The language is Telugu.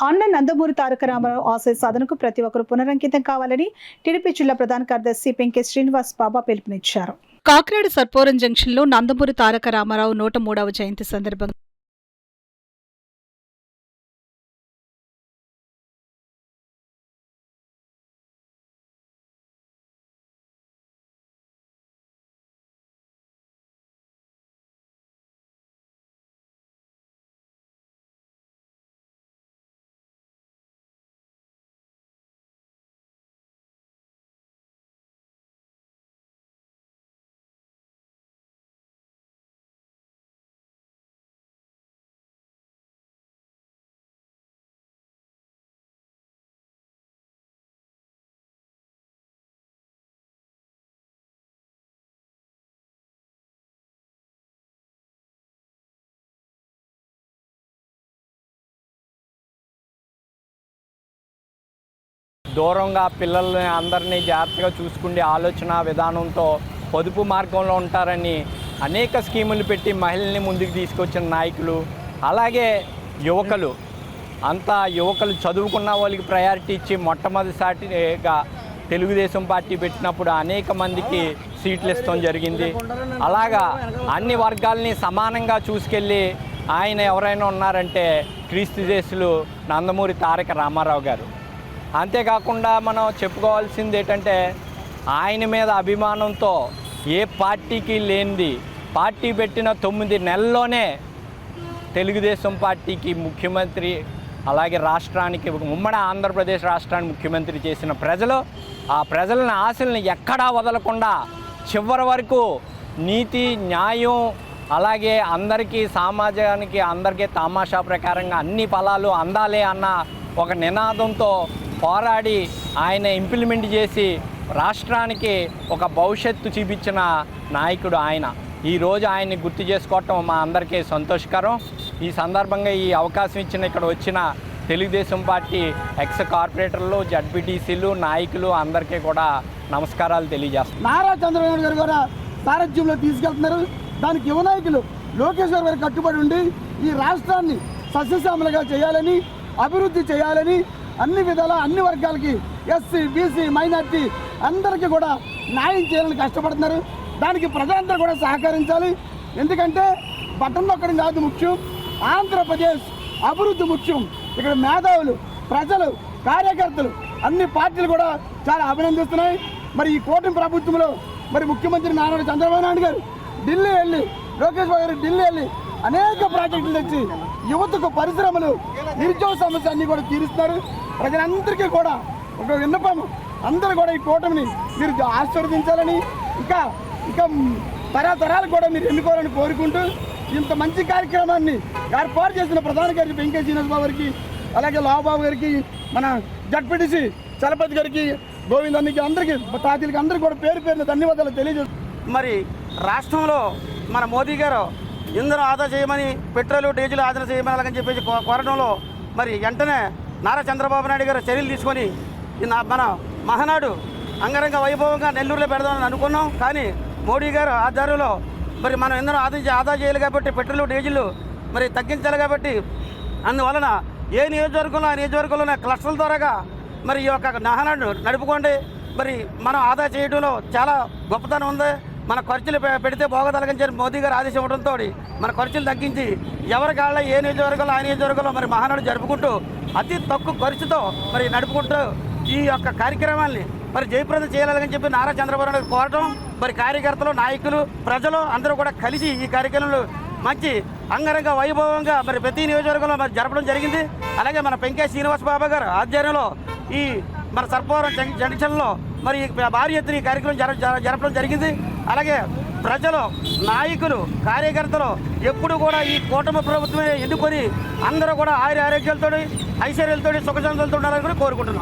అన్న నందమూరి తారక రామారావు ఆశయ సాధనకు ప్రతి ఒక్కరూ పునరంకితం కావాలని టీడీపీ జిల్లా ప్రధాన కార్యదర్శి పెంకే శ్రీనివాస్ బాబా పిలుపునిచ్చారు. కాకినాడ సర్పవరం జంక్షన్లో నందమూరి తారక రామారావు 103వ జయంతి సందర్భంగా దూరంగా పిల్లల్ని అందరినీ జాగ్రత్తగా చూసుకునే ఆలోచన విధానంతో పొదుపు మార్గంలో ఉంటారని అనేక స్కీములు పెట్టి మహిళల్ని ముందుకు తీసుకొచ్చిన నాయకులు, అలాగే యువకులు యువకులు చదువుకున్న వాళ్ళకి ప్రయారిటీ ఇచ్చి మొట్టమొదటిసారిగా తెలుగుదేశం పార్టీ పెట్టినప్పుడు అనేక మందికి సీట్లు ఇస్తాం జరిగింది. అలాగా అన్ని వర్గాల్ని సమానంగా చూసుకెళ్ళి ఆయన ఎవరైనా ఉన్నారంటే క్రీస్తు దేశులు నందమూరి తారక రామారావు గారు. అంతేకాకుండా మనం చెప్పుకోవాల్సింది ఏంటంటే ఆయన మీద అభిమానంతో ఏ పార్టీకి లేనిది పార్టీ పెట్టిన 9 నెలల్లోనే తెలుగుదేశం పార్టీకి ముఖ్యమంత్రి, అలాగే రాష్ట్రానికి ఉమ్మడి ఆంధ్రప్రదేశ్ రాష్ట్రానికి ముఖ్యమంత్రి చేసిన ప్రజలు ఆ ప్రజలని ఆశల్ని ఎక్కడా వదలకుండా చివరి వరకు నీతి న్యాయం, అలాగే అందరికీ సమాజానికి అందరికీ తమాషా ప్రకారంగా అన్ని ఫలాలు అందాలి అన్న ఒక నినాదంతో పోరాడి ఆయన ఇంప్లిమెంట్ చేసి రాష్ట్రానికి ఒక భవిష్యత్తు చూపించిన నాయకుడు ఆయన. ఈరోజు ఆయన్ని గుర్తు చేసుకోవటం మా అందరికీ సంతోషకరం. ఈ సందర్భంగా ఈ అవకాశం ఇచ్చిన ఇక్కడ వచ్చిన తెలుగుదేశం పార్టీ ఎక్స్ కార్పొరేటర్లు, జడ్పీటీసీలు, నాయకులు అందరికీ కూడా నమస్కారాలు తెలియజేస్తారు. నారా చంద్రబాబు గారు కూడా సారథ్యంలో తీసుకెళ్తున్నారు. దానికి యువ నాయకులు లోకేష్ గారు కట్టుబడి ఉండి ఈ రాష్ట్రాన్ని సస్యశ్యామలుగా చేయాలని, అభివృద్ధి చేయాలని, అన్ని విధాల అన్ని వర్గాలకి ఎస్సీ, బీసీ, మైనార్టీ అందరికీ కూడా న్యాయం చేయాలని కష్టపడుతున్నారు. దానికి ప్రజలందరూ కూడా సహకరించాలి. ఎందుకంటే బటన్ నొక్కడం కాదు ముఖ్యం, ఆంధ్రప్రదేశ్ అభివృద్ధి ముఖ్యం. ఇక్కడ మేధావులు, ప్రజలు, కార్యకర్తలు అన్ని పార్టీలు కూడా చాలా అభినందిస్తున్నాయి. మరి ఈ కూటమి ప్రభుత్వంలో మరి ముఖ్యమంత్రి నారా చంద్రబాబు నాయుడు గారు ఢిల్లీ వెళ్ళి, లోకేష్ బాబు గారు ఢిల్లీ వెళ్ళి అనేక ప్రాజెక్టులు తెచ్చి యువతకు పరిశ్రమలు, నిరుద్యోగ సమస్య అన్నీ కూడా తీరుస్తున్నారు. ప్రజలందరికీ కూడా ఒక విన్నపం, అందరూ కూడా ఈ కూటమిని మీరు ఆశీర్వదించాలని, ఇంకా తరతరాలు కూడా మీరు ఎన్నుకోవాలని కోరుకుంటూ ఇంత మంచి కార్యక్రమాన్ని ఏర్పాటు చేసిన ప్రధాన కార్యదర్శి పెంకే శ్రీనివాస్ బాబు గారికి, అలాగే లాబాబు గారికి, మన జడ్పీటీసీ చలపతి గారికి, గోవిందానికి, అందరికీ తాతీలకి అందరికీ కూడా పేరు పేరున ధన్యవాదాలు తెలియజేస్తారు. మరి రాష్ట్రంలో మన మోదీ గారు ఇంధనం ఆదా చేయమని, పెట్రోల్ డీజిల్ ఆదా చేయమని అలాగని చెప్పేసి కోరడంలో మరి వెంటనే నారా చంద్రబాబు నాయుడు గారు చర్యలు తీసుకొని మన మహానాడు అంగరంగ వైభవంగా నెల్లూరులో పెడదామని అనుకున్నాం. కానీ మోడీ గారు ఆధ్వర్యంలో మరి మనం ఇంధనం ఆదా చేయాలి కాబట్టి, పెట్రోల్ డీజిల్ మరి తగ్గించాలి కాబట్టి, అందువలన ఏ నియోజకవర్గంలో ఆ నియోజకవర్గంలోనే క్లస్టర్ల ద్వారాగా మరి ఈ యొక్క మహానాడు నడుపుకోండి. మరి మనం ఆదా చేయడంలో చాలా గొప్పతనం ఉంది. మన ఖర్చులు పెడితే బాగోదలగని చెప్పి మోదీ గారు ఆదేశం ఇవ్వడంతో మన ఖర్చులు తగ్గించి ఎవరి కాళ్ళ ఏ నియోజకవర్గంలో ఆ నియోజకవర్గంలో మరి మహానాడు జరుపుకుంటూ అతి తక్కువ ఖర్చుతో మరి నడుపుకుంటూ ఈ యొక్క కార్యక్రమాన్ని మరి జయప్రదం చేయాలని చెప్పి నారా చంద్రబాబు నాయుడు కోరటం, మరి కార్యకర్తలు, నాయకులు, ప్రజలు అందరూ కూడా కలిసి ఈ కార్యక్రమంలో మంచి అంగరంగ వైభవంగా మరి ప్రతి నియోజకవర్గంలో మరి జరపడం జరిగింది. అలాగే మన పెంకే శ్రీనివాస్ బాబా గారు ఆధ్వర్యంలో ఈ మన సర్పవరం జంక్షన్లో మరి భారీ ఎత్తున ఈ కార్యక్రమం జరపడం జరిగింది. అలాగే ప్రజలు, నాయకులు, కార్యకర్తలు ఎప్పుడు కూడా ఈ కూటమి ప్రభుత్వమే ఎన్నుకొని అందరూ కూడా ఆరోగ్యాలతో, ఐశ్వర్యాలతో, సుఖశాంతులతో ఉండాలని కూడా కోరుకుంటున్నాం.